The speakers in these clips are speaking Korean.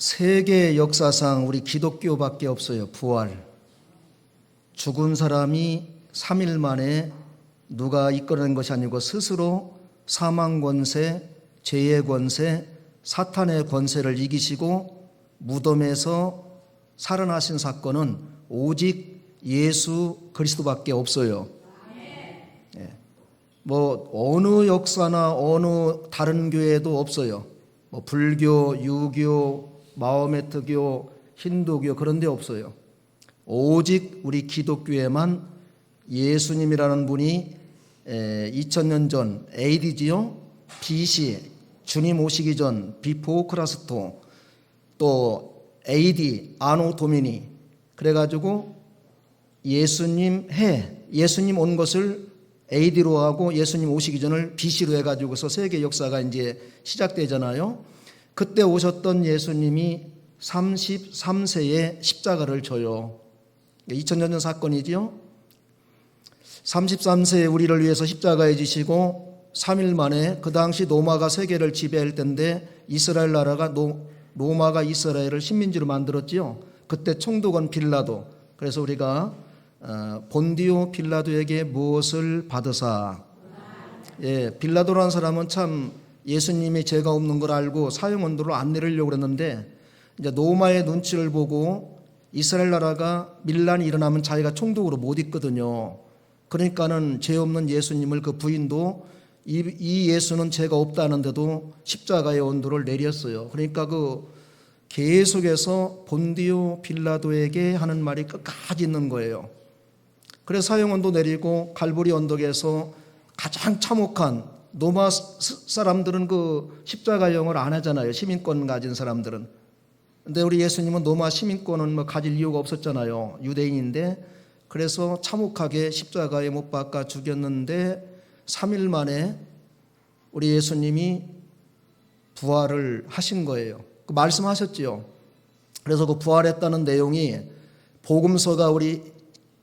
세계 역사상 우리 기독교밖에 없어요. 부활. 죽은 사람이 3일 만에 누가 이끌어낸 것이 아니고 스스로 사망 권세, 죄의 권세, 사탄의 권세를 이기시고 무덤에서 살아나신 사건은 오직 예수 그리스도밖에 없어요. 뭐 어느 역사나 어느 다른 교회도 없어요. 뭐 불교, 유교, 마호메트교, 힌두교 그런 데 없어요. 오직 우리 기독교에만 예수님이라는 분이 2000년 전 AD지요, BC 주님 오시기 전 비포 크라스토, 또 AD 아노 도미니, 그래가지고 예수님 온 것을 AD로 하고 예수님 오시기 전을 BC로 해가지고서 세계 역사가 이제 시작되잖아요. 그때 오셨던 예수님이 33세에 십자가를 져요. 2000년 전 사건이지요. 33세에 우리를 위해서 십자가에 지시고 3일 만에, 그 당시 로마가 세계를 지배할 때인데 이스라엘 나라가 로마가 이스라엘을 식민지로 만들었지요. 그때 총독은 빌라도. 그래서 우리가 본디오 빌라도에게 무엇을 받으사. 빌라도라는 사람은 참 예수님이 죄가 없는 걸 알고 사형언도를 안 내리려고 그랬는데 이제 로마의 눈치를 보고 이스라엘 나라가 밀란이 일어나면 자기가 총독으로 못 있거든요. 그러니까는 죄 없는 예수님을, 그 부인도 이 예수는 죄가 없다는데도 십자가의 언도를 내렸어요. 그러니까 그 계속해서 본디오 빌라도에게 하는 말이 끝까지 있는 거예요. 그래서 사형언도 내리고 갈보리 언덕에서 가장 참혹한, 로마 사람들은 그 십자가형을 안 하잖아요. 시민권 가진 사람들은. 근데 우리 예수님은 로마 시민권은 뭐 가질 이유가 없었잖아요. 유대인인데. 그래서 참혹하게 십자가에 못 박아 죽였는데 3일 만에 우리 예수님이 부활을 하신 거예요. 그 말씀하셨지요. 그래서 그 부활했다는 내용이 복음서가 우리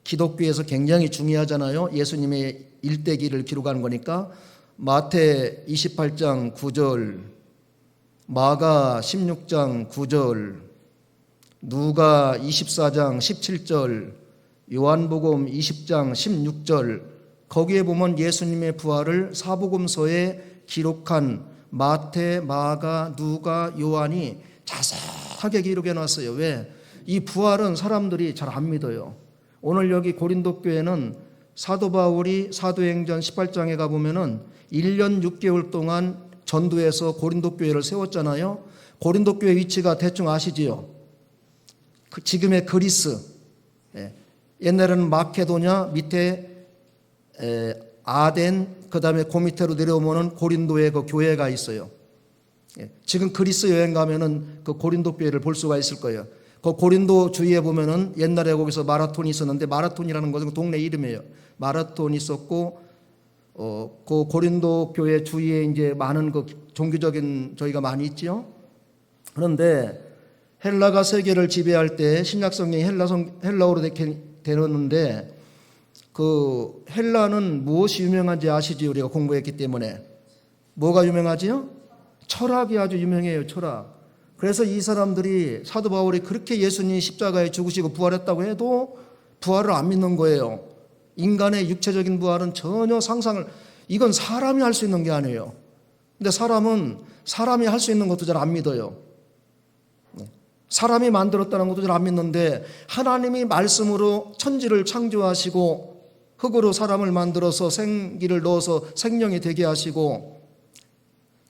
기독교에서 굉장히 중요하잖아요. 예수님의 일대기를 기록하는 거니까. 마태 28장 9절, 마가 16장 9절, 누가 24장 17절, 요한복음 20장 16절, 거기에 보면 예수님의 부활을 사복음서에 기록한 마태, 마가, 누가, 요한이 자세하게 기록해 놨어요. 왜? 이 부활은 사람들이 잘 안 믿어요. 오늘 여기 고린도 교회는 사도 바울이 사도행전 18장에 가보면은 1년 6개월 동안 전도해서 고린도 교회를 세웠잖아요. 고린도 교회 위치가 대충 아시지요? 지금의 그리스. 옛날에는 마케도냐, 밑에 아덴, 그 다음에 그 밑으로 내려오면은 고린도에 그 교회가 있어요. 지금 그리스 여행 가면은 그 고린도 교회를 볼 수가 있을 거예요. 그 고린도 주위에 보면은 옛날에 거기서 마라톤이 있었는데, 마라톤이라는 것은 그 동네 이름이에요. 마라톤이 있었고, 그 고린도 교회 주위에 이제 많은 그 종교적인 저희가 많이 있지요. 그런데 헬라가 세계를 지배할 때 신약 성경이 헬라어로 되었는데, 그 헬라는 무엇이 유명한지 아시지요? 우리가 공부했기 때문에. 뭐가 유명하지요? 철학이 아주 유명해요. 철학. 그래서 이 사람들이, 사도 바울이 그렇게 예수님이 십자가에 죽으시고 부활했다고 해도 부활을 안 믿는 거예요. 인간의 육체적인 부활은 전혀 상상을, 이건 사람이 할 수 있는 게 아니에요. 근데 사람은 사람이 할 수 있는 것도 잘 안 믿어요. 사람이 만들었다는 것도 잘 안 믿는데, 하나님이 말씀으로 천지를 창조하시고 흙으로 사람을 만들어서 생기를 넣어서 생명이 되게 하시고,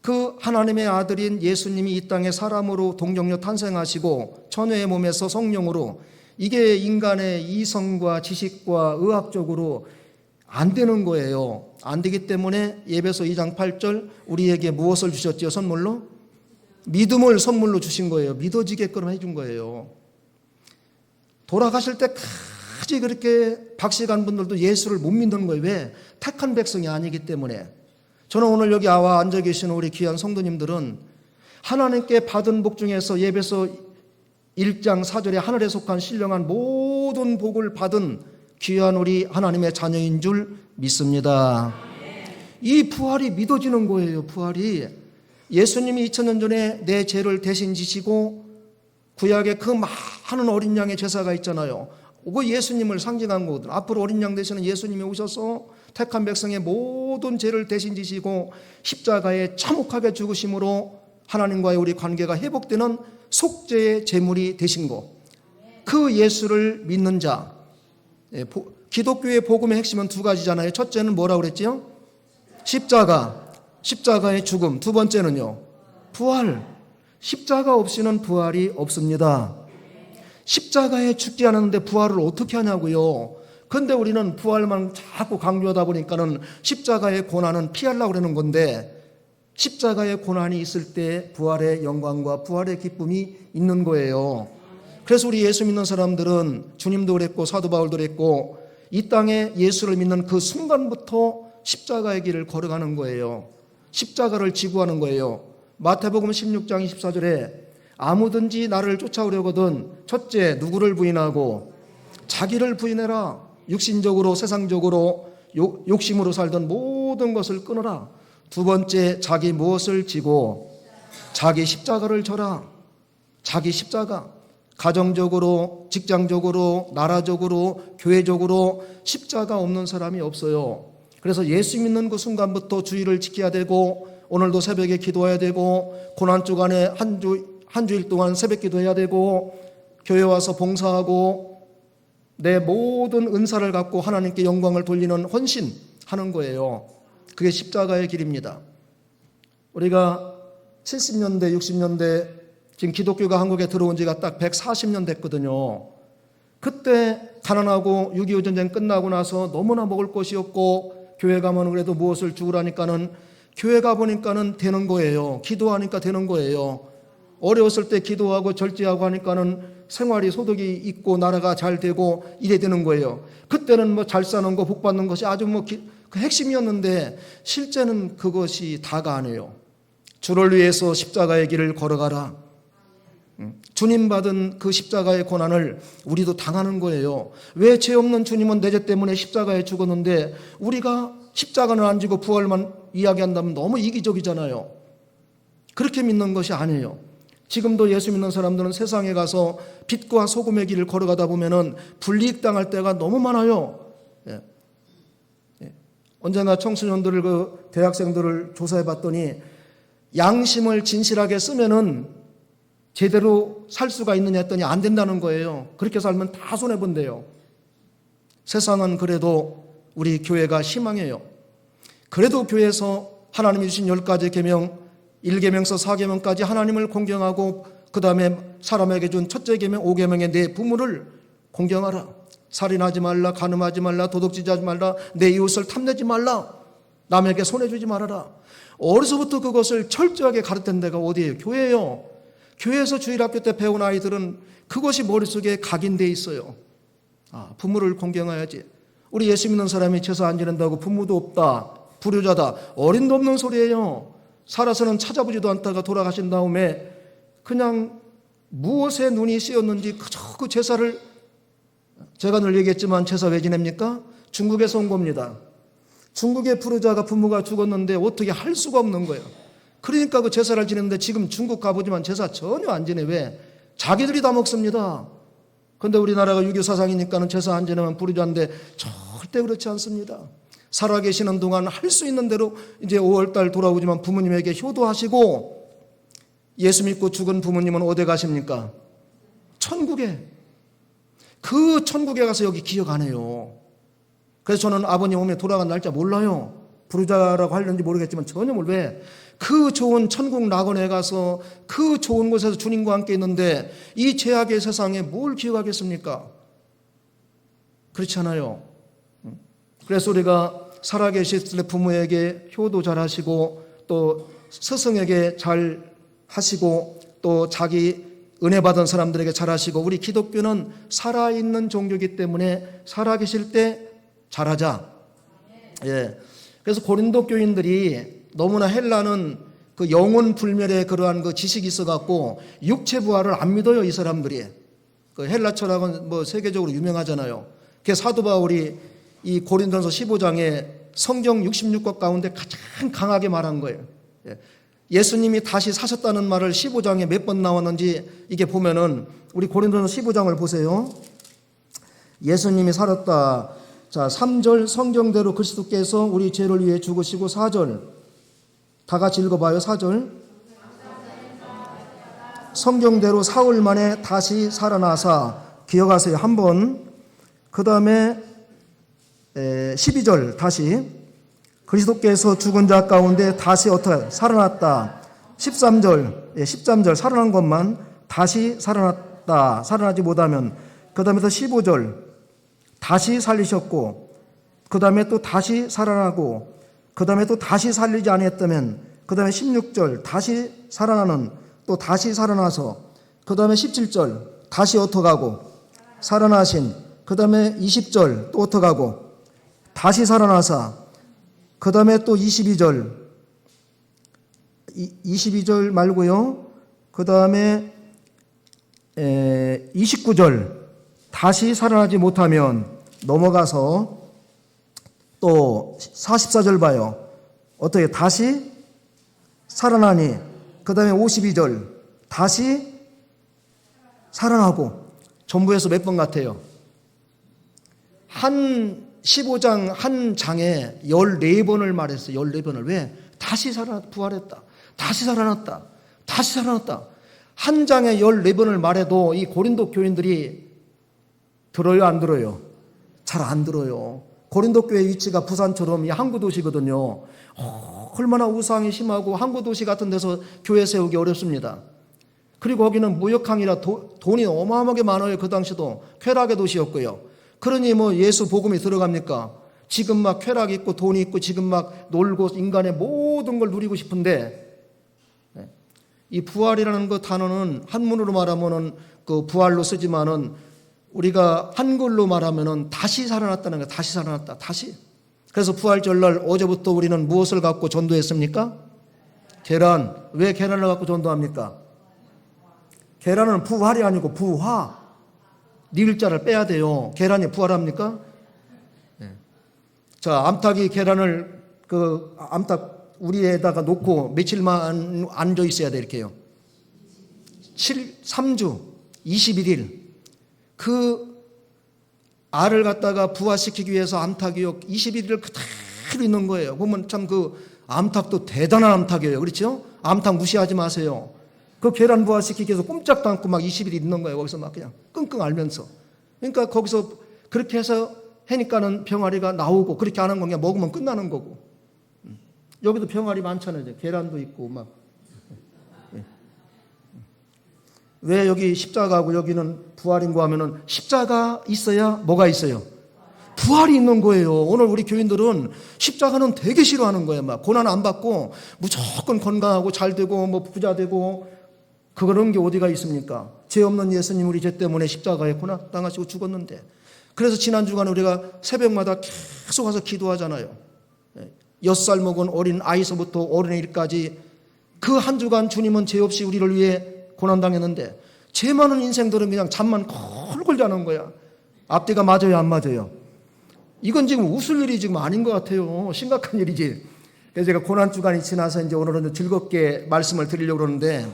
그 하나님의 아들인 예수님이 이 땅에 사람으로 동정녀 탄생하시고 처녀의 몸에서 성령으로, 이게 인간의 이성과 지식과 의학적으로 안 되는 거예요. 안 되기 때문에 에베소 2장 8절 우리에게 무엇을 주셨지요? 선물로? 믿음을 선물로 주신 거예요. 믿어지게끔 해준 거예요. 돌아가실 때까지 그렇게 박식한 분들도 예수를 못 믿는 거예요. 왜? 택한 백성이 아니기 때문에. 저는 오늘 여기 와 앉아 계시는 우리 귀한 성도님들은 하나님께 받은 복 중에서 에베소 1장 4절에 하늘에 속한 신령한 모든 복을 받은 귀한 우리 하나님의 자녀인 줄 믿습니다. 이 부활이 믿어지는 거예요. 부활이. 예수님이 2000년 전에 내 죄를 대신 지시고 구약에 그 많은 어린 양의 제사가 있잖아요. 그 예수님을 상징한 거거든요. 앞으로 어린 양 되시는 예수님이 오셔서 택한 백성의 모든 죄를 대신 지시고 십자가에 참혹하게 죽으심으로 하나님과의 우리 관계가 회복되는 속죄의 제물이 되신 거. 그 예수를 믿는 자. 기독교의 복음의 핵심은 두 가지잖아요. 첫째는 뭐라고 그랬지요? 십자가의 죽음. 두 번째는요, 부활. 십자가 없이는 부활이 없습니다. 십자가에 죽지 않았는데 부활을 어떻게 하냐고요. 그런데 우리는 부활만 자꾸 강조하다 보니까는 십자가의 고난은 피하려고 그러는 건데, 십자가의 고난이 있을 때 부활의 영광과 부활의 기쁨이 있는 거예요. 그래서 우리 예수 믿는 사람들은, 주님도 그랬고 사도 바울도 그랬고, 이 땅에 예수를 믿는 그 순간부터 십자가의 길을 걸어가는 거예요. 십자가를 지구하는 거예요. 마태복음 16장 24절에 아무든지 나를 쫓아오려거든 첫째 누구를 부인하고 자기를 부인해라. 육신적으로 세상적으로 욕심으로 살던 모든 것을 끊어라. 두 번째 자기 무엇을 지고 자기 십자가를 져라. 자기 십자가. 가정적으로, 직장적으로, 나라적으로, 교회적으로 십자가 없는 사람이 없어요. 그래서 예수 믿는 그 순간부터 주의를 지켜야 되고, 오늘도 새벽에 기도해야 되고, 고난 주간에 한 주일 동안 새벽 기도해야 되고, 교회 와서 봉사하고, 내 모든 은사를 갖고 하나님께 영광을 돌리는 헌신하는 거예요. 그게 십자가의 길입니다. 우리가 70년대, 60년대 지금 기독교가 한국에 들어온 지가 딱 140년 됐거든요. 그때 가난하고 6.25 전쟁 끝나고 나서 너무나 먹을 것이 없고, 교회 가면 그래도 무엇을 주우라니까는 교회 가보니까는 되는 거예요. 기도하니까 되는 거예요. 어려웠을 때 기도하고 절제하고 하니까는 생활이 소득이 있고 나라가 잘 되고 이래 되는 거예요. 그때는 뭐 잘 사는 거, 복 받는 것이 아주 그 핵심이었는데, 실제는 그것이 다가 아니에요. 주를 위해서 십자가의 길을 걸어가라. 주님 받은 그 십자가의 고난을 우리도 당하는 거예요. 왜 죄 없는 주님은 내 죄 때문에 십자가에 죽었는데 우리가 십자가는 안 지고 부활만 이야기한다면 너무 이기적이잖아요. 그렇게 믿는 것이 아니에요. 지금도 예수 믿는 사람들은 세상에 가서 빛과 소금의 길을 걸어가다 보면은 불이익당할 때가 너무 많아요. 언젠가 청소년들을, 그 대학생들을 조사해 봤더니 양심을 진실하게 쓰면은 제대로 살 수가 있느냐 했더니 안 된다는 거예요. 그렇게 살면 다 손해본대요. 세상은 그래도 우리 교회가 희망이에요. 그래도 교회에서 하나님이 주신 10가지 계명, 1계명서 4계명까지 하나님을 공경하고, 그 다음에 사람에게 준 첫째 계명, 5계명의 내 부모를 공경하라. 살인하지 말라, 간음하지 말라, 도둑질하지 말라, 내 이웃을 탐내지 말라, 남에게 손해주지 말아라. 어려서부터 그것을 철저하게 가르친 데가 어디예요? 교회예요. 교회에서 주일학교 때 배운 아이들은 그것이 머릿속에 각인되어 있어요. 부모를 공경해야지. 우리 예수 믿는 사람이 제사 안 지낸다고 부모도 없다, 불효자다, 어림도 없는 소리예요. 살아서는 찾아보지도 않다가 돌아가신 다음에 그냥 무엇에 눈이 씌었는지 그저 그 제사를, 제가 늘 얘기했지만 제사 왜 지냅니까? 중국에서 온 겁니다. 중국의 불효자가 부모가 죽었는데 어떻게 할 수가 없는 거예요. 그러니까 그 제사를 지냈는데 지금 중국 가보지만 제사 전혀 안 지내. 왜? 자기들이 다 먹습니다. 그런데 우리나라가 유교 사상이니까는 제사 안 지내면 불효자인데 절대 그렇지 않습니다. 살아계시는 동안 할 수 있는 대로 이제 5월달 돌아오지만 부모님에게 효도하시고, 예수 믿고 죽은 부모님은 어디 가십니까? 천국에. 그 천국에 가서 여기 기억 안 해요. 그래서 저는 아버님 오면 돌아간 날짜 몰라요. 불효자라고 하려는지 모르겠지만 전혀 몰라요. 왜? 그 좋은 천국 낙원에 가서 그 좋은 곳에서 주님과 함께 있는데 이 죄악의 세상에 뭘 기억하겠습니까? 그렇지 않아요. 그래서 우리가 살아계실 때 부모에게 효도 잘 하시고, 또 스승에게 잘 하시고, 또 자기 은혜 받은 사람들에게 잘 하시고, 우리 기독교는 살아있는 종교이기 때문에 살아계실 때 잘하자. 예. 그래서 고린도 교인들이 너무나 헬라는 그 영혼 불멸의 그러한 그 지식이 있어갖고 육체 부활을 안 믿어요, 이 사람들이. 그 헬라 철학은 뭐 세계적으로 유명하잖아요. 그래서 사도 바울이 이 고린도전서 15장에 성경 66권 가운데 가장 강하게 말한 거예요. 예수님이 다시 사셨다는 말을 15장에 몇 번 나왔는지 이게 보면은 우리 고린도서 15장을 보세요. 예수님이 살았다. 자, 3절 성경대로 그리스도께서 우리 죄를 위해 죽으시고 4절 다 같이 읽어봐요. 4절 성경대로 사흘 만에 다시 살아나사 기억하세요. 한번 그 다음에 12절 다시 그리스도께서 죽은 자 가운데 다시 어떻게 살아났다. 13절 살아난 것만 다시 살아났다. 살아나지 못하면 그 다음에 또 15절 다시 살리셨고 그 다음에 또 다시 살아나고 그 다음에 또 다시 살리지 아니했다면 그 다음에 16절 다시 살아나는 또 다시 살아나서 그 다음에 17절 다시 어떡하고 살아나신 그 다음에 20절 또 어떡하고 다시 살아나사 그 다음에 또 22절 말고요. 그 다음에 29절 다시 살아나지 못하면 넘어가서 또 44절 봐요. 어떻게 다시 살아나니 그 다음에 52절 다시 살아나고 전부에서 몇 번 같아요? 한 15장 한 장에 14번을 말했어요. 14번을. 왜? 다시 부활했다. 다시 살아났다. 다시 살아났다. 한 장에 14번을 말해도 이 고린도 교인들이 들어요, 안 들어요? 잘 안 들어요. 고린도 교회 위치가 부산처럼 이 항구 도시거든요. 얼마나 우상이 심하고 항구 도시 같은 데서 교회 세우기 어렵습니다. 그리고 거기는 무역항이라 돈이 어마어마하게 많아요. 그 당시도 쾌락의 도시였고요. 그러니 뭐 예수 복음이 들어갑니까? 지금 막 쾌락이 있고 돈이 있고 지금 막 놀고 인간의 모든 걸 누리고 싶은데 이 부활이라는 그 단어는 한문으로 말하면은 그 부활로 쓰지만은 우리가 한글로 말하면은 다시 살아났다는 거예요. 다시 살아났다. 다시. 그래서 부활절날 어제부터 우리는 무엇을 갖고 전도했습니까? 계란. 왜 계란을 갖고 전도합니까? 계란은 부활이 아니고 부화. 니을자를 빼야 돼요. 계란이 부활합니까? 네. 자, 암탉이 계란을 그 암탉 우리에다가 놓고 며칠만 앉아 있어야 돼 이렇게요. 3주 21일. 그 알을 갖다가 부화시키기 위해서 암탉이요 21일을 그대로 있는 거예요. 보면 참 그 암탉도 대단한 암탉이에요. 그렇죠? 암탉 무시하지 마세요. 그 계란 부화시키기 위해서 꼼짝도 않고 막 20일 있는 거예요. 거기서 막 그냥 끙끙 앓면서. 그러니까 거기서 그렇게 해서 해니까는 병아리가 나오고 그렇게 안 한 거 그냥 먹으면 끝나는 거고. 여기도 병아리 많잖아요. 계란도 있고 막. 왜 여기 십자가고 여기는 부활인고 하면은 십자가 있어야 뭐가 있어요? 부활이 있는 거예요. 오늘 우리 교인들은 십자가는 되게 싫어하는 거예요. 막 고난 안 받고 무조건 건강하고 잘 되고 뭐 부자 되고 그런 게 어디가 있습니까? 죄 없는 예수님 우리 죄 때문에 십자가에 고난 당하시고 죽었는데 그래서 지난 주간에 우리가 새벽마다 계속 와서 기도하잖아요. 6살 먹은 어린 아이서부터 어린이까지 그 한 주간 주님은 죄 없이 우리를 위해 고난당했는데 죄 많은 인생들은 그냥 잠만 콜콜 자는 거야. 앞뒤가 맞아요, 안 맞아요? 이건 지금 웃을 일이 지금 아닌 것 같아요. 심각한 일이지. 그래서 제가 고난주간이 지나서 이제 오늘은 즐겁게 말씀을 드리려고 그러는데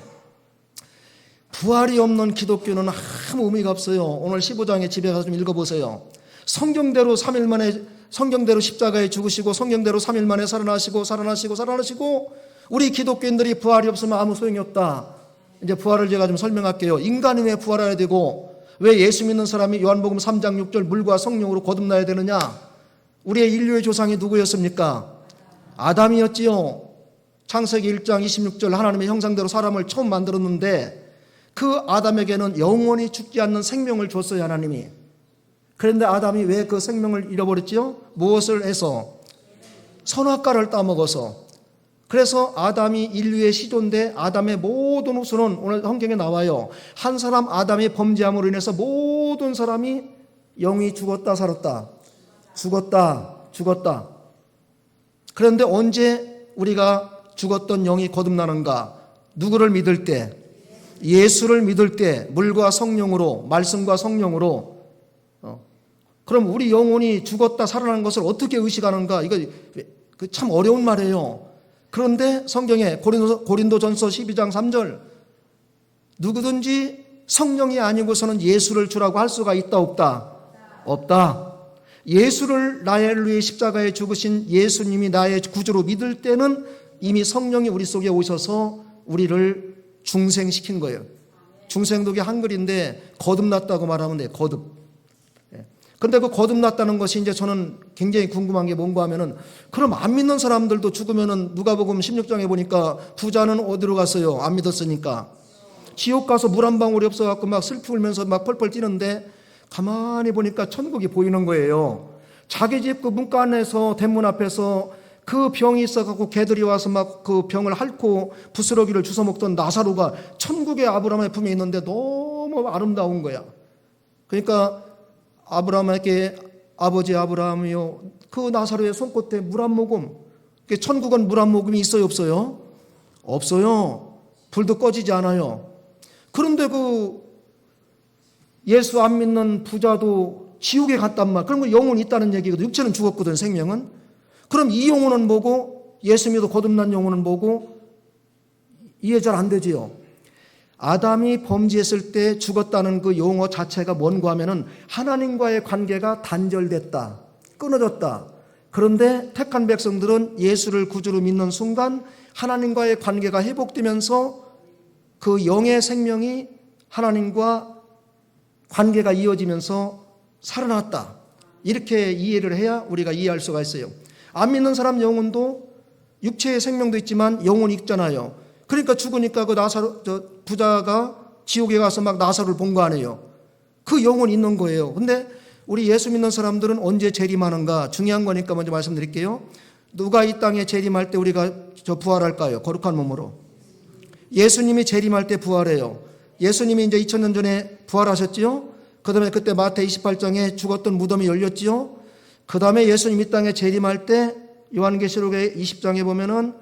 부활이 없는 기독교는 아무 의미가 없어요. 오늘 15장에 집에 가서 좀 읽어보세요. 성경대로 3일 만에 성경대로 십자가에 죽으시고 성경대로 3일 만에 살아나시고 우리 기독교인들이 부활이 없으면 아무 소용이 없다. 이제 부활을 제가 좀 설명할게요. 인간이 왜 부활해야 되고 왜 예수 믿는 사람이 요한복음 3장 6절 물과 성령으로 거듭나야 되느냐? 우리의 인류의 조상이 누구였습니까? 아담이었지요. 창세기 1장 26절 하나님의 형상대로 사람을 처음 만들었는데 그 아담에게는 영원히 죽지 않는 생명을 줬어요, 하나님이. 그런데 아담이 왜 그 생명을 잃어버렸지요? 무엇을 해서? 선악과를 따먹어서. 그래서 아담이 인류의 시조인데 아담의 모든 후손은 오늘 성경에 나와요. 한 사람 아담이 범죄함으로 인해서 모든 사람이 영이 죽었다 살았다. 죽었다. 그런데 언제 우리가 죽었던 영이 거듭나는가? 누구를 믿을 때? 예수를 믿을 때 물과 성령으로 말씀과 성령으로 그럼 우리 영혼이 죽었다 살아난 것을 어떻게 의식하는가? 이거 참 어려운 말이에요. 그런데 성경에 고린도전서 12장 3절 누구든지 성령이 아니고서는 예수를 주라고 할 수가 있다 없다? 없다. 예수를 나를 위해 십자가에 죽으신 예수님이 나의 구주로 믿을 때는 이미 성령이 우리 속에 오셔서 우리를 중생시킨 거예요. 중생독이 한글인데 거듭났다고 말하면 돼요. 근데 그 거듭났다는 것이 이제 저는 굉장히 궁금한 게 뭔가 하면은 그럼 안 믿는 사람들도 죽으면은 누가복음 16장에 보니까 부자는 어디로 갔어요? 안 믿었으니까. 지옥 가서 물 한 방울이 없어갖고 막 슬피 울면서 막 펄펄 뛰는데 가만히 보니까 천국이 보이는 거예요. 자기 집 그 문가 안에서 대문 앞에서 그 병이 있어갖고 개들이 와서 막 그 병을 핥고 부스러기를 주워 먹던 나사로가 천국의 아브라함의 품에 있는데 너무 아름다운 거야. 그러니까 아브라함에게 아버지 아브라함이요, 그 나사로의 손끝에 물 한 모금. 천국은 물 한 모금이 있어요, 없어요? 없어요. 불도 꺼지지 않아요. 그런데 그 예수 안 믿는 부자도 지옥에 갔단 말. 그런 건 영혼이 있다는 얘기거든. 육체는 죽었거든, 생명은. 그럼 이 영혼은 뭐고 예수 믿어 거듭난 영혼은 뭐고? 이해 잘 안 되지요. 아담이 범죄했을 때 죽었다는 그 용어 자체가 뭔가 하면은 하나님과의 관계가 단절됐다, 끊어졌다. 그런데 택한 백성들은 예수를 구주로 믿는 순간 하나님과의 관계가 회복되면서 그 영의 생명이 하나님과 관계가 이어지면서 살아났다. 이렇게 이해를 해야 우리가 이해할 수가 있어요. 안 믿는 사람 영혼도 육체의 생명도 있지만 영혼이 있잖아요. 그러니까 죽으니까 그 부자가 지옥에 가서 막 나사로를 본 거 아니에요. 그 영혼이 있는 거예요. 근데 우리 예수 믿는 사람들은 언제 재림하는가? 중요한 거니까 먼저 말씀드릴게요. 누가 이 땅에 재림할 때 우리가 부활할까요? 거룩한 몸으로. 예수님이 재림할 때 부활해요. 예수님이 이제 2000년 전에 부활하셨지요. 그 다음에 그때 마태 28장에 죽었던 무덤이 열렸지요. 그 다음에 예수님 이 땅에 재림할 때 요한계시록의 20장에 보면은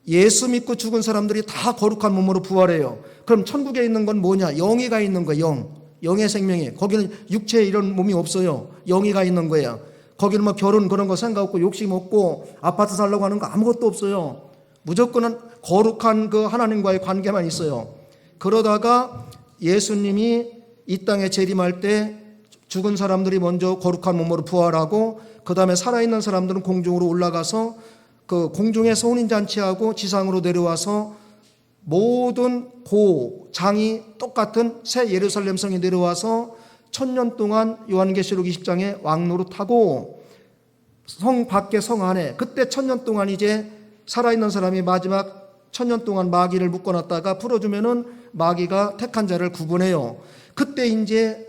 예수 믿고 죽은 사람들이 다 거룩한 몸으로 부활해요. 그럼 천국에 있는 건 뭐냐? 영이가 있는 거예요. 영의 생명이. 거기는 육체에 이런 몸이 없어요. 영이가 있는 거예요. 거기는 뭐 결혼 그런 거 생각 없고 욕심 없고 아파트 살려고 하는 거 아무것도 없어요. 무조건 거룩한 그 하나님과의 관계만 있어요. 그러다가 예수님이 이 땅에 재림할 때 죽은 사람들이 먼저 거룩한 몸으로 부활하고 그 다음에 살아있는 사람들은 공중으로 올라가서 그 공중에서 혼인잔치하고 지상으로 내려와서 모든 장이 똑같은 새 예루살렘 성이 내려와서 1000년 동안 요한계시록 20장에 왕노릇하고 성 밖에 성 안에 그때 1000년 동안 이제 살아있는 사람이 마지막 1000년 동안 마귀를 묶어놨다가 풀어주면은 마귀가 택한 자를 구분해요. 그때 이제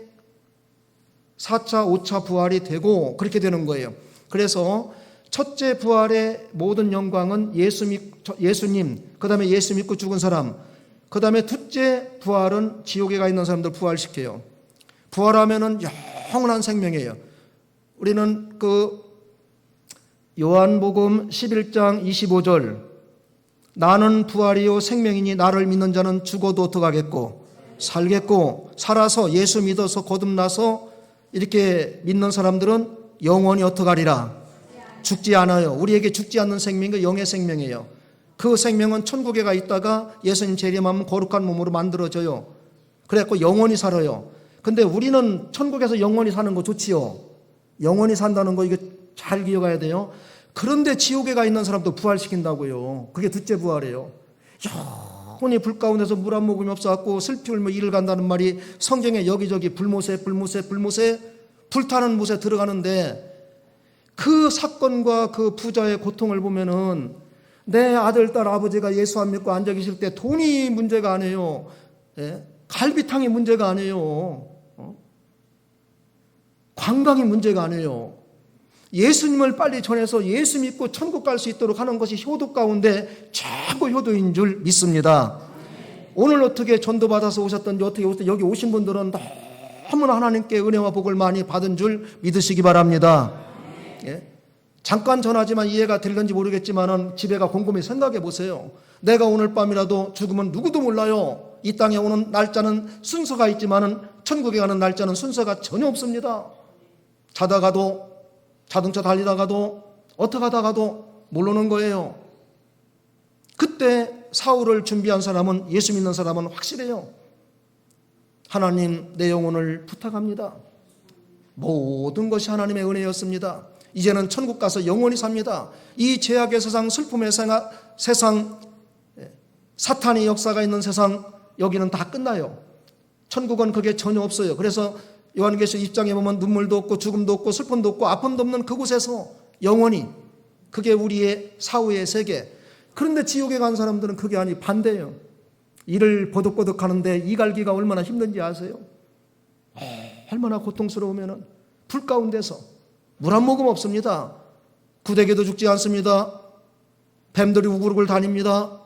4차, 5차 부활이 되고 그렇게 되는 거예요. 그래서 첫째 부활의 모든 영광은 예수님, 그 다음에 예수 믿고 죽은 사람, 그 다음에 둘째 부활은 지옥에 가 있는 사람들 부활시켜요. 부활하면은 영원한 생명이에요. 우리는 그 요한복음 11장 25절 나는 부활이요 생명이니 나를 믿는 자는 죽어도 어떡하겠고 살겠고 살아서 예수 믿어서 거듭나서 이렇게 믿는 사람들은 영원히 어떡하리라? 죽지 않아요. 우리에게 죽지 않는 생명이 영의 생명이에요. 그 생명은 천국에 가 있다가 예수님 재림하면 거룩한 몸으로 만들어져요. 그래갖고 영원히 살아요. 근데 우리는 천국에서 영원히 사는 거 좋지요. 영원히 산다는 거 이거 잘 기억해야 돼요. 그런데 지옥에 가 있는 사람도 부활시킨다고요. 그게 둘째 부활이에요. 영원히 불 가운데서 물 한 모금이 없어갖고 슬피 울며 이를 간다는 말이 성경에 여기저기 불못에 불타는 못에 들어가는데 그 사건과 그 부자의 고통을 보면은 내 아들, 딸, 아버지가 예수 안 믿고 앉아 계실 때 돈이 문제가 아니에요. 예? 갈비탕이 문제가 아니에요. 관광이 문제가 아니에요. 예수님을 빨리 전해서 예수 믿고 천국 갈 수 있도록 하는 것이 효도 가운데 최고 효도인 줄 믿습니다. 오늘 어떻게 전도받아서 오셨던지 어떻게 여기 오신 분들은 너무나 하나님께 은혜와 복을 많이 받은 줄 믿으시기 바랍니다. 예? 잠깐 전하지만 이해가 될는지 모르겠지만 집에 가 곰곰이 생각해 보세요. 내가 오늘 밤이라도 죽으면 누구도 몰라요. 이 땅에 오는 날짜는 순서가 있지만 천국에 가는 날짜는 순서가 전혀 없습니다. 자다가도 자동차 달리다가도 어떻게 하다가도 모르는 거예요. 그때 사울을 준비한 사람은, 예수 믿는 사람은 확실해요. 하나님, 내 영혼을 부탁합니다. 모든 것이 하나님의 은혜였습니다. 이제는 천국 가서 영원히 삽니다. 이 죄악의 세상, 슬픔의 세상, 사탄의 역사가 있는 세상, 여기는 다 끝나요. 천국은 그게 전혀 없어요. 그래서 요한계시록 1장에 보면 눈물도 없고 죽음도 없고 슬픔도 없고 아픔도 없는 그곳에서 영원히, 그게 우리의 사후의 세계. 그런데 지옥에 간 사람들은 그게 아니 반대예요. 이를 버득버득 하는데 이 갈기가 얼마나 힘든지 아세요? 얼마나 고통스러우면은 불 가운데서 물 한 모금 없습니다. 구데기도 죽지 않습니다. 뱀들이 우글우글 다닙니다.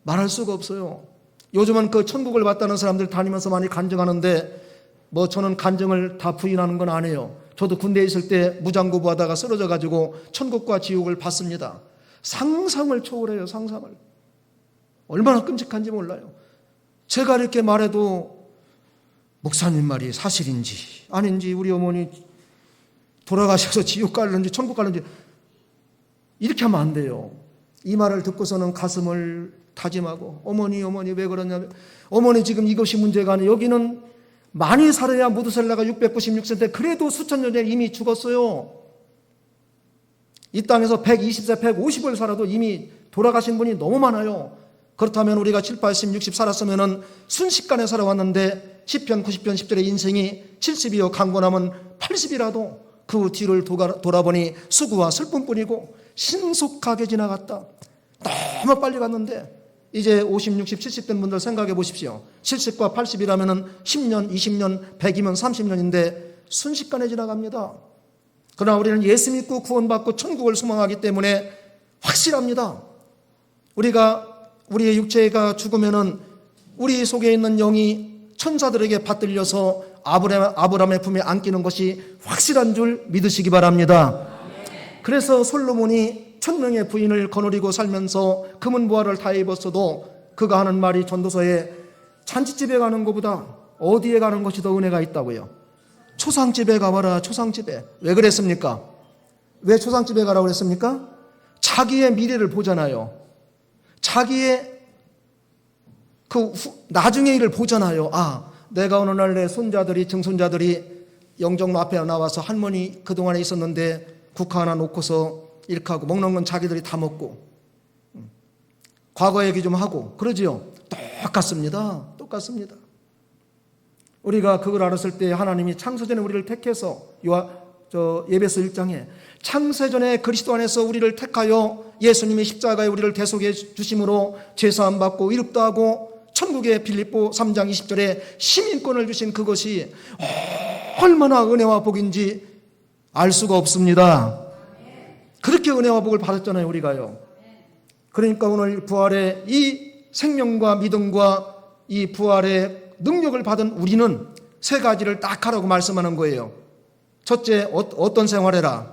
말할 수가 없어요. 요즘은 그 천국을 봤다는 사람들 다니면서 많이 간증하는데, 뭐 저는 간증을 다 부인하는 건 아니에요. 저도 군대에 있을 때 무장고부하다가 쓰러져 가지고 천국과 지옥을 봤습니다. 상상을 초월해요. 상상을. 얼마나 끔찍한지 몰라요. 제가 이렇게 말해도 목사님 말이 사실인지 아닌지, 우리 어머니 돌아가셔서 지옥 갈는지 천국 갈는지 이렇게 하면 안 돼요. 이 말을 듣고서는 가슴을 다짐하고, 어머니 왜 그러냐면, 어머니 지금 이것이 문제가 아니에요. 여기는 많이 살아야 무드셀라가 696세인데 그래도 수천 년 전에 이미 죽었어요. 이 땅에서 120세, 150을 살아도 이미 돌아가신 분이 너무 많아요. 그렇다면 우리가 7, 80, 60 살았으면 순식간에 살아왔는데 시편 90편 10절의 인생이 70이요 강건하면 80이라도 그 뒤를 돌아보니 수고와 슬픔뿐이고 신속하게 지나갔다. 너무 빨리 갔는데 이제 50, 60, 70 된 분들 생각해 보십시오. 70과 80이라면 10년, 20년, 100이면 30년인데 순식간에 지나갑니다. 그러나 우리는 예수 믿고 구원받고 천국을 소망하기 때문에 확실합니다. 우리의 육체가 죽으면은 우리 속에 있는 영이 천사들에게 받들려서 아브라함의 품에 안기는 것이 확실한 줄 믿으시기 바랍니다. 그래서 솔로몬이 1000명의 부인을 거느리고 살면서 금은보화를 다 입었어도 그가 하는 말이 전도서에 잔치집에 가는 것보다 어디에 가는 것이 더 은혜가 있다고요. 초상집에 가봐라. 초상집에. 왜 그랬습니까? 왜 초상집에 가라고 그랬습니까? 자기의 미래를 보잖아요. 자기의 나중의 일을 보잖아요. 아, 내가 어느 날 내 손자들이, 증손자들이 영정 앞에 나와서 할머니 그동안에 있었는데 국화 하나 놓고서 이렇게 하고 먹는 건 자기들이 다 먹고 과거 얘기 좀 하고 그러지요. 똑같습니다. 똑같습니다. 우리가 그걸 알았을 때 하나님이 창세전에 우리를 택해서 예배서 1장에 창세전에 그리스도 안에서 우리를 택하여 예수님이 십자가에 우리를 대속해 주심으로 죄사함 받고 이룩도 하고 천국의 빌립보 3장 20절에 시민권을 주신 그것이 얼마나 은혜와 복인지 알 수가 없습니다. 그렇게 은혜와 복을 받았잖아요, 우리가요. 그러니까 오늘 부활의 이 생명과 믿음과 이 부활의 능력을 받은 우리는 세 가지를 딱 하라고 말씀하는 거예요. 첫째, 어떤 생활해라?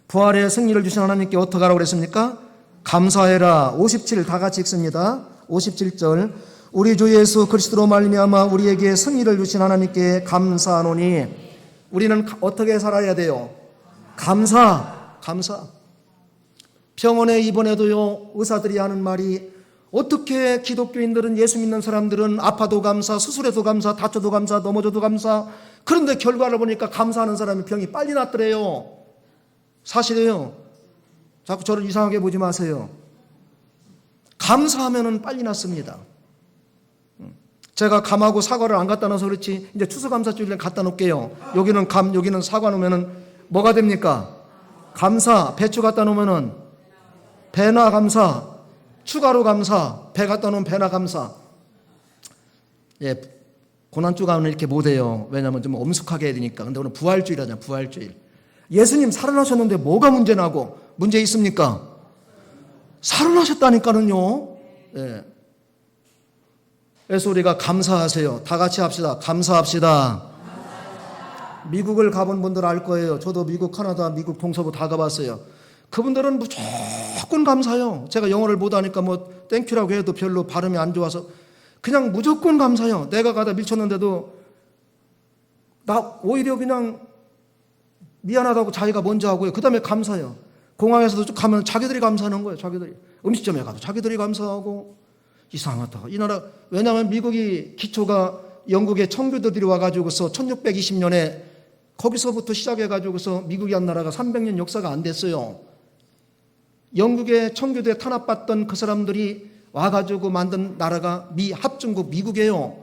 부활의 승리를 주신 하나님께 어떻게 하라고 그랬습니까? 감사해라. 57 다 같이 읽습니다. 57절 우리 주 예수 그리스도로 말미암아 우리에게 승리를 주신 하나님께 감사하노니. 우리는 어떻게 살아야 돼요? 감사. 병원에 입원해도요, 의사들이 하는 말이 어떻게 기독교인들은, 예수 믿는 사람들은 아파도 감사, 수술해도 감사, 다쳐도 감사, 넘어져도 감사. 그런데 결과를 보니까 감사하는 사람이 병이 빨리 낫더래요. 사실이에요. 자꾸 저를 이상하게 보지 마세요. 감사하면은 빨리 낫습니다. 제가 감하고 사과를 안 갖다 놔서 그렇지 이제 추수감사주일에 갖다 놓을게요. 여기는 감, 여기는 사과 놓으면은 뭐가 됩니까? 감사. 배추 갖다 놓으면은 배나 감사. 추가로 감사. 배 갖다 놓으면 배나 감사. 예, 고난주간은 이렇게 못해요. 왜냐하면 좀 엄숙하게 해야 되니까. 근데 오늘 부활주일하잖아요. 부활주일. 예수님 살아나셨는데 뭐가 문제나고? 문제 있습니까? 살아나셨다니까는요. 예. 그래서 우리가 감사하세요. 다 같이 합시다. 감사합시다. 미국을 가본 분들 알 거예요. 저도 미국, 캐나다, 미국 동서부 다 가봤어요. 그분들은 무조건 감사해요. 제가 영어를 못하니까 뭐 땡큐라고 해도 별로 발음이 안 좋아서 그냥 무조건 감사해요. 내가 가다 밀쳤는데도 나 오히려 그냥 미안하다고 자기가 먼저 하고요. 그 다음에 감사해요. 공항에서도 쭉 가면 자기들이 감사하는 거예요. 자기들이. 음식점에 가도 자기들이 감사하고. 이상하다. 이 나라, 왜냐하면 미국이 기초가 영국의 청교도들이 와가지고서 1620년에 거기서부터 시작해가지고서 미국이 한 나라가 300년 역사가 안 됐어요. 영국의 청교도에 탄압받던 그 사람들이 와가지고 만든 나라가 합중국 미국이에요.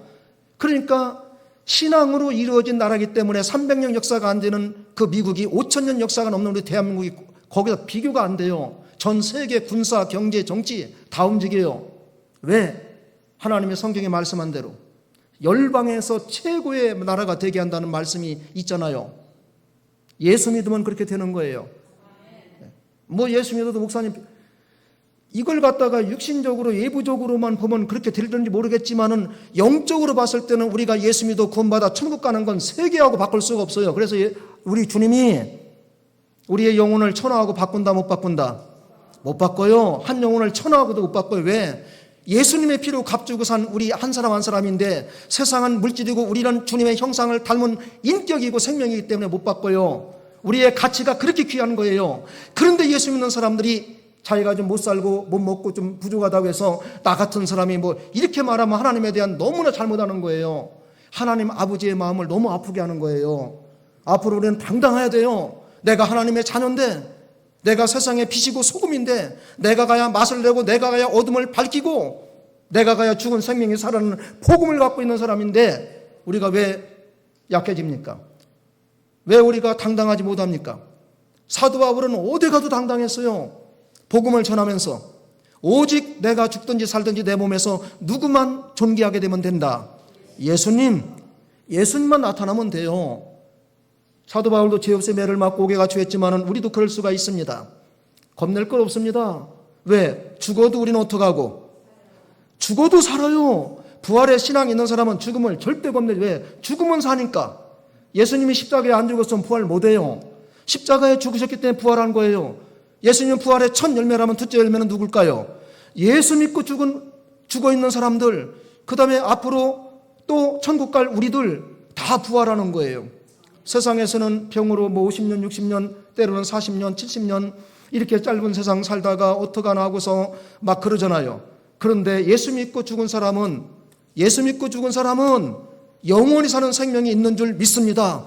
그러니까 신앙으로 이루어진 나라이기 때문에 300년 역사가 안 되는 그 미국이 5000년 역사가 넘는 우리 대한민국이 거기다 비교가 안 돼요. 전 세계 군사, 경제, 정치 다 움직여요. 왜? 하나님의 성경에 말씀한 대로 열방에서 최고의 나라가 되게 한다는 말씀이 있잖아요. 예수 믿으면 그렇게 되는 거예요. 뭐 예수 믿어도 목사님 이걸 갖다가 육신적으로 예부적으로만 보면 그렇게 될는지 모르겠지만은 영적으로 봤을 때는 우리가 예수 믿어 구원받아 천국 가는 건 세계하고 바꿀 수가 없어요. 그래서 우리 주님이 우리의 영혼을 천하하고 바꾼다 못 바꾼다? 못 바꿔요. 한 영혼을 천하하고도 못 바꿔요. 왜? 예수님의 피로 값주고 산 우리 한 사람 한 사람인데 세상은 물질이고 우리는 주님의 형상을 닮은 인격이고 생명이기 때문에 못 바꿔요. 우리의 가치가 그렇게 귀한 거예요. 그런데 예수 믿는 사람들이 자기가 좀 못 살고 못 먹고 좀 부족하다고 해서 나 같은 사람이 뭐 이렇게 말하면 하나님에 대한 너무나 잘못하는 거예요. 하나님 아버지의 마음을 너무 아프게 하는 거예요. 앞으로 우리는 당당해야 돼요. 내가 하나님의 자녀인데, 내가 세상의 빛이고 소금인데, 내가 가야 맛을 내고 내가 가야 어둠을 밝히고 내가 가야 죽은 생명이 살아나는 복음을 갖고 있는 사람인데 우리가 왜 약해집니까? 왜 우리가 당당하지 못합니까? 사도 바울은 어디 가도 당당했어요. 복음을 전하면서 오직 내가 죽든지 살든지 내 몸에서 누구만 존귀하게 되면 된다. 예수님만 나타나면 돼요. 사도 바울도 제우스의 매를 맞고 옥에 갇혀있지만 우리도 그럴 수가 있습니다. 겁낼 것 없습니다. 왜? 죽어도 우리는 어떡하고? 죽어도 살아요. 부활의 신앙이 있는 사람은 죽음을 절대 겁내지. 왜? 죽으면 사니까. 예수님이 십자가에 안 죽었으면 부활 못해요. 십자가에 죽으셨기 때문에 부활한 거예요. 예수님 부활의 첫 열매라면 둘째 열매는 누굴까요? 예수 믿고 죽어있는 사람들, 그 다음에 앞으로 또 천국 갈 우리들 다 부활하는 거예요. 세상에서는 병으로 뭐 50년, 60년, 때로는 40년, 70년 이렇게 짧은 세상 살다가 어떡하나 하고서 막 그러잖아요. 그런데 예수 믿고 죽은 사람은 영원히 사는 생명이 있는 줄 믿습니다.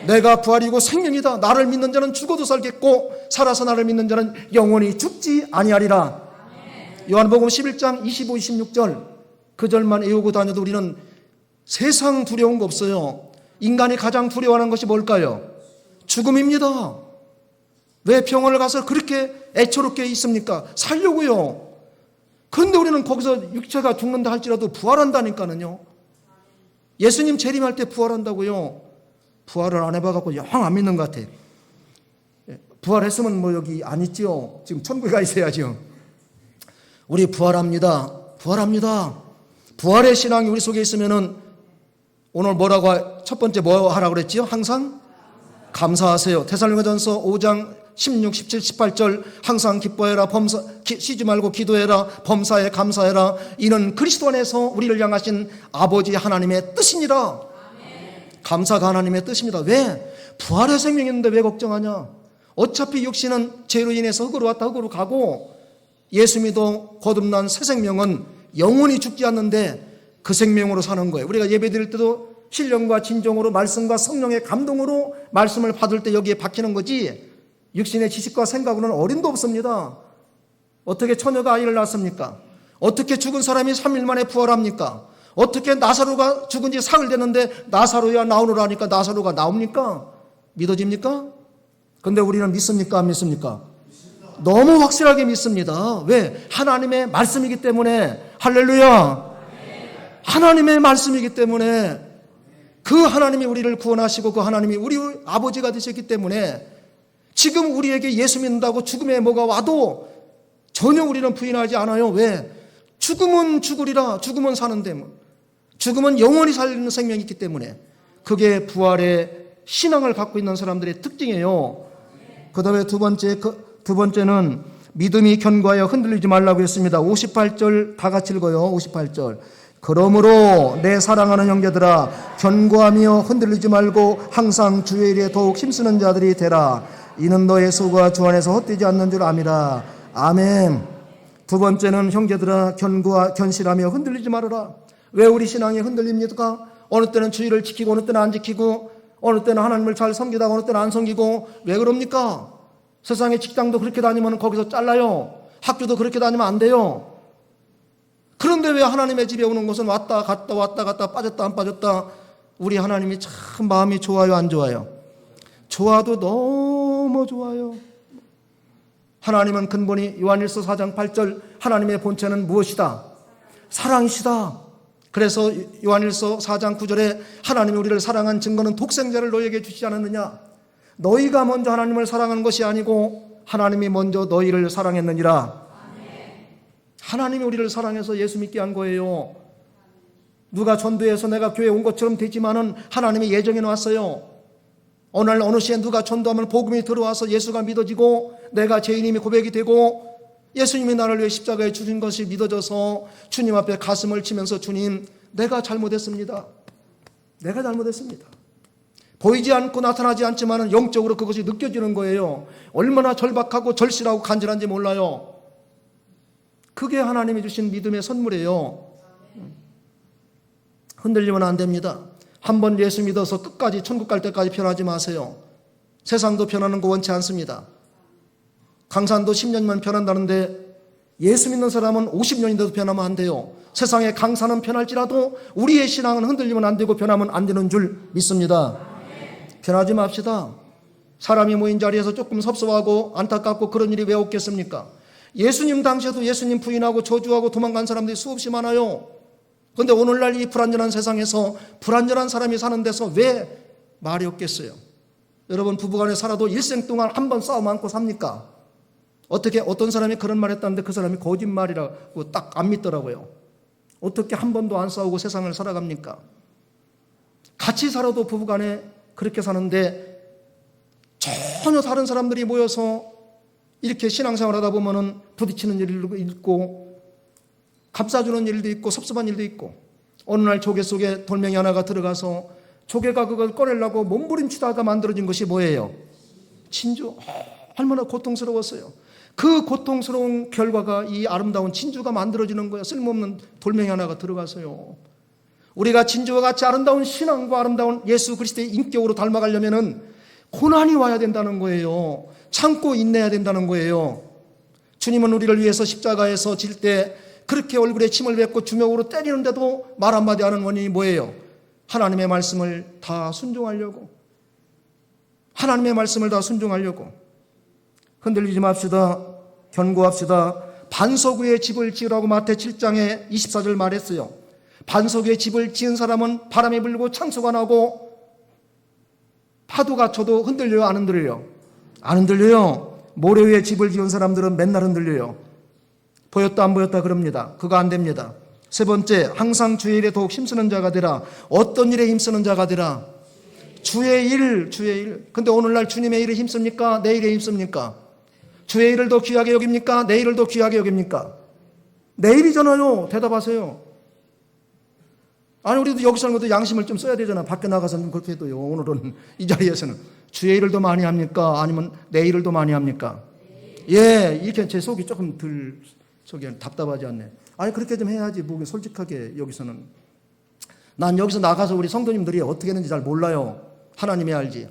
내가 부활이고 생명이다. 나를 믿는 자는 죽어도 살겠고 살아서 나를 믿는 자는 영원히 죽지 아니하리라. 요한복음 11장 25, 26절 그 절만 외우고 다녀도 우리는 세상 두려운 거 없어요. 인간이 가장 두려워하는 것이 뭘까요? 죽음입니다. 왜 병원을 가서 그렇게 애처롭게 있습니까? 살려고요. 그런데 우리는 거기서 육체가 죽는다 할지라도 부활한다니까는요. 예수님 재림할 때 부활한다고요. 부활을 안 해봐갖고 영 안 믿는 것 같아. 부활했으면 뭐 여기 안 있지요. 지금 천국에 가 있어야죠. 우리 부활합니다. 부활의 신앙이 우리 속에 있으면은 오늘 첫 번째 뭐 하라고 그랬지요? 항상 감사하세요. 데살로니가전서 5장 16, 17, 18절 항상 기뻐해라. 쉬지 말고 기도해라. 범사에 감사해라. 이는 그리스도 안에서 우리를 향하신 아버지 하나님의 뜻이니라. 감사가 하나님의 뜻입니다. 왜? 부활의 생명이 있는데 왜 걱정하냐? 어차피 육신은 죄로 인해서 흙으로 왔다 흙으로 가고 예수 믿어 거듭난 새 생명은 영원히 죽지 않는데 그 생명으로 사는 거예요. 우리가 예배 드릴 때도 신령과 진정으로 말씀과 성령의 감동으로 말씀을 받을 때 여기에 박히는 거지 육신의 지식과 생각으로는 어림도 없습니다. 어떻게 처녀가 아이를 낳습니까? 어떻게 죽은 사람이 3일 만에 부활합니까? 어떻게 나사로가 죽은 지 사흘 됐는데 나사로야 나오느라 하니까 나사로가 나옵니까? 믿어집니까? 근데 우리는 믿습니까? 안 믿습니까? 너무 확실하게 믿습니다. 왜? 하나님의 말씀이기 때문에. 할렐루야. 하나님의 말씀이기 때문에 그 하나님이 우리를 구원하시고 그 하나님이 우리 아버지가 되셨기 때문에 지금 우리에게 예수 믿는다고 죽음에 뭐가 와도 전혀 우리는 부인하지 않아요. 왜? 죽음은 죽으리라. 죽음은 사는데 죽음은 영원히 살리는 생명이 있기 때문에 그게 부활의 신앙을 갖고 있는 사람들의 특징이에요. 그 다음에 두 번째는 믿음이 견고하여 흔들리지 말라고 했습니다. 58절 다 같이 읽어요. 58절. 그러므로 내 사랑하는 형제들아 견고하며 흔들리지 말고 항상 주의 일에 더욱 힘쓰는 자들이 되라. 이는 너의 소가 주 안에서 헛되지 않는 줄 암이라. 아멘. 두 번째는 형제들아 견실하며 흔들리지 말아라. 왜 우리 신앙이 흔들립니까? 어느 때는 주의를 지키고 어느 때는 안 지키고 어느 때는 하나님을 잘 섬기다가 어느 때는 안 섬기고 왜 그럽니까? 세상에 직장도 그렇게 다니면 거기서 잘라요. 학교도 그렇게 다니면 안 돼요. 그런데 왜 하나님의 집에 오는 것은 왔다 갔다 빠졌다 안 빠졌다. 우리 하나님이 참 마음이 좋아요 안 좋아요? 좋아도 너무 좋아요. 하나님은 근본이 요한일서 4장 8절 하나님의 본체는 무엇이다? 사랑이시다. 그래서 요한일서 4장 9절에 하나님이 우리를 사랑한 증거는 독생자를 너희에게 주시지 않았느냐. 너희가 먼저 하나님을 사랑하는 것이 아니고 하나님이 먼저 너희를 사랑했느니라. 하나님이 우리를 사랑해서 예수 믿게 한 거예요. 누가 전도해서 내가 교회에 온 것처럼 되지만은 하나님이 예정해 놨어요. 어느 날 어느 시에 누가 전도하면 복음이 들어와서 예수가 믿어지고 내가 죄인임이 고백이 되고 예수님이 나를 위해 십자가에 주신 것이 믿어져서 주님 앞에 가슴을 치면서 주님 내가 잘못했습니다. 내가 잘못했습니다. 보이지 않고 나타나지 않지만 영적으로 그것이 느껴지는 거예요. 얼마나 절박하고 절실하고 간절한지 몰라요. 그게 하나님이 주신 믿음의 선물이에요. 흔들리면 안 됩니다. 한번 예수 믿어서 끝까지 천국 갈 때까지 변하지 마세요. 세상도 변하는 거 원치 않습니다. 강산도 10년만 변한다는데 예수 믿는 사람은 50년인데도 변하면 안 돼요. 세상의 강산은 변할지라도 우리의 신앙은 흔들리면 안 되고 변하면 안 되는 줄 믿습니다. 변하지 맙시다. 사람이 모인 자리에서 조금 섭섭하고 안타깝고 그런 일이 왜 없겠습니까? 예수님 당시에도 예수님 부인하고 저주하고 도망간 사람들이 수없이 많아요. 그런데 오늘날 이 불안전한 세상에서 불안전한 사람이 사는 데서 왜 말이 없겠어요? 여러분 부부간에 살아도 일생 동안 한 번 싸움 않고 삽니까? 어떤 사람이 그런 말 했다는데 그 사람이 거짓말이라고 딱 안 믿더라고요. 어떻게 한 번도 안 싸우고 세상을 살아갑니까? 같이 살아도 부부간에 그렇게 사는데 전혀 다른 사람들이 모여서 이렇게 신앙생활 하다 보면은 부딪히는 일도 있고 감싸주는 일도 있고 섭섭한 일도 있고 어느 날 조개 속에 돌멩이 하나가 들어가서 조개가 그걸 꺼내려고 몸부림치다가 만들어진 것이 뭐예요? 진주. 얼마나 고통스러웠어요. 그 고통스러운 결과가 이 아름다운 진주가 만들어지는 거예요. 쓸모없는 돌멩이 하나가 들어가서요. 우리가 진주와 같이 아름다운 신앙과 아름다운 예수 그리스도의 인격으로 닮아가려면은 고난이 와야 된다는 거예요. 참고 인내해야 된다는 거예요. 주님은 우리를 위해서 십자가에서 질 때 그렇게 얼굴에 침을 뱉고 주먹으로 때리는데도 말 한마디 하는 원인이 뭐예요? 하나님의 말씀을 다 순종하려고. 하나님의 말씀을 다 순종하려고. 흔들리지 맙시다. 견고합시다. 반석 위에 집을 지으라고 마태 7장에 24절 말했어요. 반석 위에 집을 지은 사람은 바람이 불고 창수가 나고 파도가 쳐도 흔들려요? 안 흔들려요? 안 흔들려요. 모래 위에 집을 지은 사람들은 맨날 흔들려요. 보였다 안 보였다 그럽니다. 그거 안 됩니다. 세 번째, 항상 주의 일에 더욱 힘쓰는 자가 되라. 어떤 일에 힘쓰는 자가 되라? 주의 일. 근데 오늘날 주님의 일에 힘씁니까? 내 일에 힘씁니까? 주의 일을 더 귀하게 여깁니까? 내 일을 더 귀하게 여깁니까? 내 일이잖아요. 대답하세요. 아니 우리도 여기서 하는 것도 양심을 좀 써야 되잖아. 밖에 나가서는 그렇게 해도요. 오늘은 이 자리에서는 주의 일을 더 많이 합니까? 아니면 내 일을 더 많이 합니까? 예, 이렇게 제 속이 조금 덜 속이 답답하지 않네. 아니 그렇게 좀 해야지. 뭐 솔직하게 여기서는 난 여기서 나가서 우리 성도님들이 어떻게 했는지 잘 몰라요. 하나님이 알지.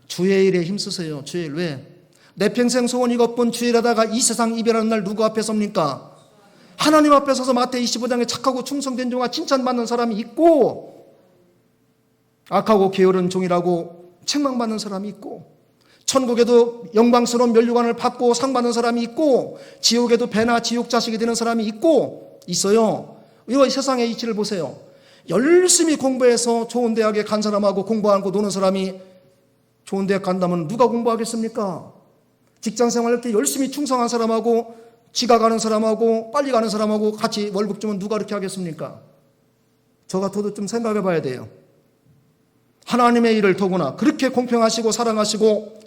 주의 일에 힘쓰세요. 주의 일. 왜? 내 평생 소원 이것뿐 주의 일하다가 이 세상 이별하는 날 누구 앞에 섭니까? 하나님 앞에 서서 마태 25장에 착하고 충성된 종아 칭찬받는 사람이 있고 악하고 게으른 종이라고 책망받는 사람이 있고 천국에도 영광스러운 면류관을 받고 상 받는 사람이 있고 지옥에도 배나 지옥 자식이 되는 사람이 있고 있어요. 이 세상의 이치를 보세요. 열심히 공부해서 좋은 대학에 간 사람하고 공부하고 노는 사람이 좋은 대학 간다면 누가 공부하겠습니까? 직장생활 이렇게 열심히 충성한 사람하고 지가 가는 사람하고 빨리 가는 사람하고 같이 월급 주면 누가 그렇게 하겠습니까? 저 같아도 좀 생각해 봐야 돼요. 하나님의 일을 더구나 그렇게 공평하시고 사랑하시고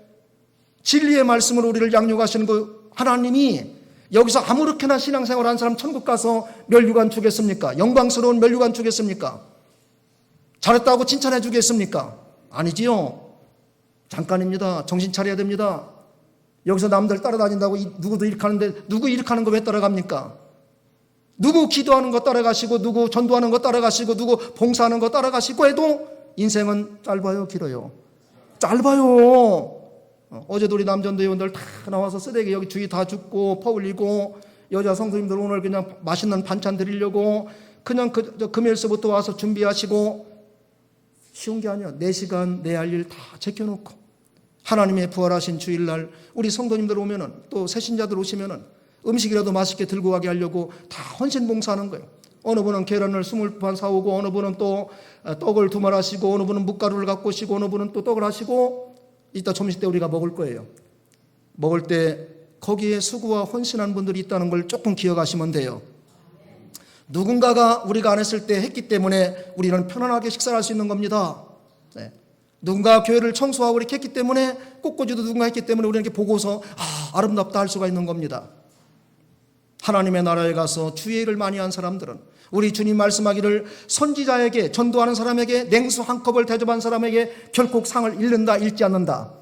진리의 말씀으로 우리를 양육하시는 그 하나님이 여기서 아무렇게나 신앙생활 한 사람 천국 가서 면류관 주겠습니까? 영광스러운 면류관 주겠습니까? 잘했다고 칭찬해 주겠습니까? 아니지요. 잠깐입니다. 정신 차려야 됩니다. 여기서 남들 따라다닌다고 누구도 이렇게 하는데 누구 이렇게 하는 거 왜 따라갑니까? 누구 기도하는 거 따라가시고 누구 전도하는 거 따라가시고 누구 봉사하는 거 따라가시고 해도 인생은 짧아요, 길어요? 짧아요. 어제도 우리 남전도 회원들 다 나와서 쓰레기 여기 주위 다 줍고 퍼올리고, 여자 성도님들 오늘 그냥 맛있는 반찬 드리려고 그냥 금요일서부터 와서 준비하시고, 쉬운 게 아니야. 4시간 내 할 일 다 제껴놓고 하나님의 부활하신 주일날 우리 성도님들 오면은, 또 새신자들 오시면은 음식이라도 맛있게 들고 가게 하려고 다 헌신 봉사하는 거예요. 어느 분은 계란을 20판 사오고, 어느 분은 또 떡을 2말 하시고, 어느 분은 묵가루를 갖고 오시고, 어느 분은 또 떡을 하시고, 이따 점심 때 우리가 먹을 거예요. 먹을 때 거기에 수고와 헌신한 분들이 있다는 걸 조금 기억하시면 돼요. 누군가가 우리가 안 했을 때 했기 때문에 우리는 편안하게 식사를 할 수 있는 겁니다. 네. 누군가 교회를 청소하고 이렇게 했기 때문에, 꽃꽂이도 누군가 했기 때문에 우리는 이렇게 보고서 아름답다 할 수가 있는 겁니다. 하나님의 나라에 가서 주의 일을 많이 한 사람들은, 우리 주님 말씀하기를 선지자에게, 전도하는 사람에게, 냉수 한 컵을 대접한 사람에게 결코 상을 잃는다, 잃지 않는다.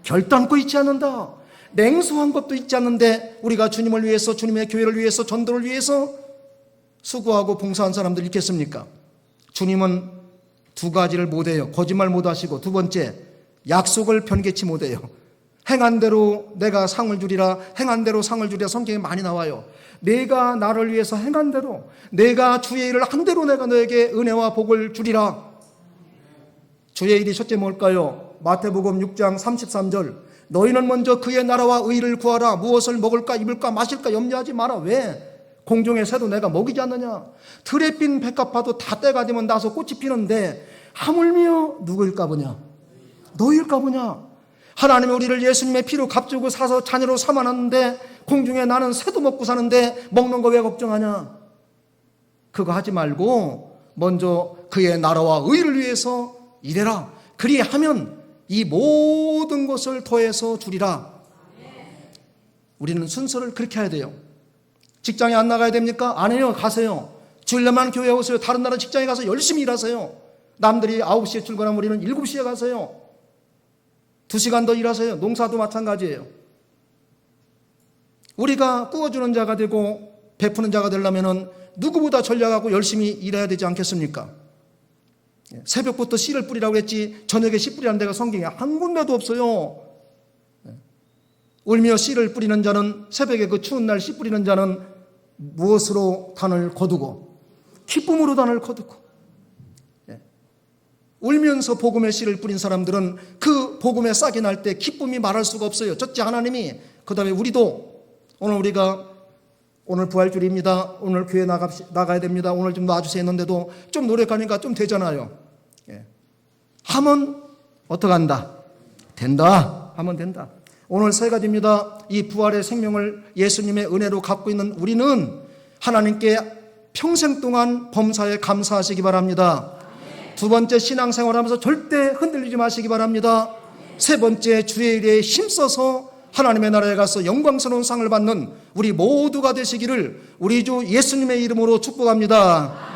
결단코 잃지 않는다. 냉수 한 컵도 잊지 않는데 우리가 주님을 위해서, 주님의 교회를 위해서, 전도를 위해서 수고하고 봉사한 사람들 있겠습니까? 주님은 2가지를 못해요. 거짓말 못하시고, 2번째, 약속을 변개치 못해요. 행한 대로 내가 상을 주리라, 행한 대로 상을 주리라 성경에 많이 나와요. 내가 나를 위해서 행한 대로, 내가 주의 일을 한 대로 내가 너에게 은혜와 복을 주리라. 주의 일이 첫째 뭘까요? 마태복음 6장 33절, 너희는 먼저 그의 나라와 의를 구하라. 무엇을 먹을까 입을까 마실까 염려하지 마라. 왜? 공중의 새도 내가 먹이지 않느냐? 들에 핀 백합화도 다 때가 되면 나서 꽃이 피는데 하물며 누구일까 보냐? 너희일까 보냐? 하나님이 우리를 예수님의 피로 값주고 사서 자녀로 삼아놨는데, 공중에 나는 새도 먹고 사는데 먹는 거 왜 걱정하냐? 그거 하지 말고 먼저 그의 나라와 의를 위해서 일해라. 그리하면 이 모든 것을 더해서 주리라. 우리는 순서를 그렇게 해야 돼요. 직장에 안 나가야 됩니까? 안 해요. 가세요. 주일날만 교회에 오세요. 다른 날은 직장에 가서 열심히 일하세요. 남들이 9시에 출근하면 우리는 7시에 가세요. 2시간 더 일하세요. 농사도 마찬가지예요. 우리가 꾸어주는 자가 되고 베푸는 자가 되려면 누구보다 전략하고 열심히 일해야 되지 않겠습니까? 새벽부터 씨를 뿌리라고 했지 저녁에 씨 뿌리라는 데가 성경에 한 군데도 없어요. 울며 씨를 뿌리는 자는, 새벽에 그 추운 날 씨 뿌리는 자는 무엇으로 단을 거두고? 기쁨으로 단을 거두고. 울면서 복음의 씨를 뿌린 사람들은 그 복음의 싹이 날 때 기쁨이 말할 수가 없어요. 첫째 하나님이, 그 다음에 우리도. 오늘 우리가 오늘 부활주일입니다. 오늘 교회 나가야 됩니다. 오늘 좀 놔주세요 했는데도 좀 노력하니까 좀 되잖아요. 하면 어떡한다? 된다. 하면 된다. 오늘 3가지입니다. 이 부활의 생명을 예수님의 은혜로 갖고 있는 우리는 하나님께 평생 동안 범사에 감사하시기 바랍니다. 2번째, 신앙생활하면서 절대 흔들리지 마시기 바랍니다. 3번째, 주의 일에 힘써서 하나님의 나라에 가서 영광스러운 상을 받는 우리 모두가 되시기를 우리 주 예수님의 이름으로 축복합니다.